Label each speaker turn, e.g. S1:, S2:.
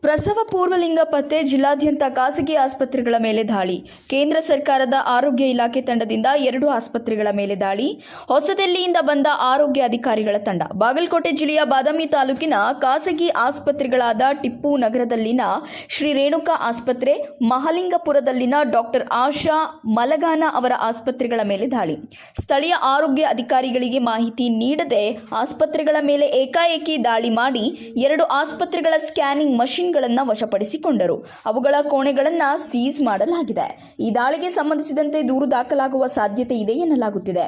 S1: ಪ್ರಸವ ಪೂರ್ವಲಿಂಗ ಪತ್ತೆ ಜಿಲ್ಲಾದ್ಯಂತ ಖಾಸಗಿ ಆಸ್ಪತ್ರೆಗಳ ಮೇಲೆ ದಾಳಿ. ಕೇಂದ್ರ ಸರ್ಕಾರದ ಆರೋಗ್ಯ ಇಲಾಖೆ ತಂಡದಿಂದ 2 ಆಸ್ಪತ್ರೆಗಳ ಮೇಲೆ ದಾಳಿ. ಹೊಸದಿಲ್ಲಿಯಿಂದ ಬಂದ ಆರೋಗ್ಯ ಅಧಿಕಾರಿಗಳ ತಂಡ ಬಾಗಲಕೋಟೆ ಜಿಲ್ಲೆಯ ಬಾದಾಮಿ ತಾಲೂಕಿನ ಖಾಸಗಿ ಆಸ್ಪತ್ರೆಗಳಾದ ಟಿಪ್ಪು ನಗರದಲ್ಲಿನ ಶ್ರೀ ರೇಣುಕಾ ಆಸ್ಪತ್ರೆ, ಮಹಲಿಂಗಪುರದಲ್ಲಿನ ಡಾಕ್ಟರ್ ಆಶಾ ಮಲಗಾನ ಅವರ ಆಸ್ಪತ್ರೆಗಳ ಮೇಲೆ ದಾಳಿ. ಸ್ಥಳೀಯ ಆರೋಗ್ಯ ಅಧಿಕಾರಿಗಳಿಗೆ ಮಾಹಿತಿ ನೀಡದೆ ಆಸ್ಪತ್ರೆಗಳ ಮೇಲೆ ಏಕಾಏಕಿ ದಾಳಿ ಮಾಡಿ 2 ಆಸ್ಪತ್ರೆಗಳ ಸ್ಕ್ಯಾನಿಂಗ್ ಮಷಿನ್ ವಶಪಡಿಸಿಕೊಂಡರು. ಅವುಗಳ ಕೋಣೆಗಳನ್ನು ಸೀಸ್ ಮಾಡಲಾಗಿದೆ. ಈ ದಾಳಿಗೆ ಸಂಬಂಧಿಸಿದಂತೆ ದೂರು ದಾಖಲಾಗುವ ಸಾಧ್ಯತೆ ಇದೆ ಎನ್ನಲಾಗುತ್ತಿದೆ.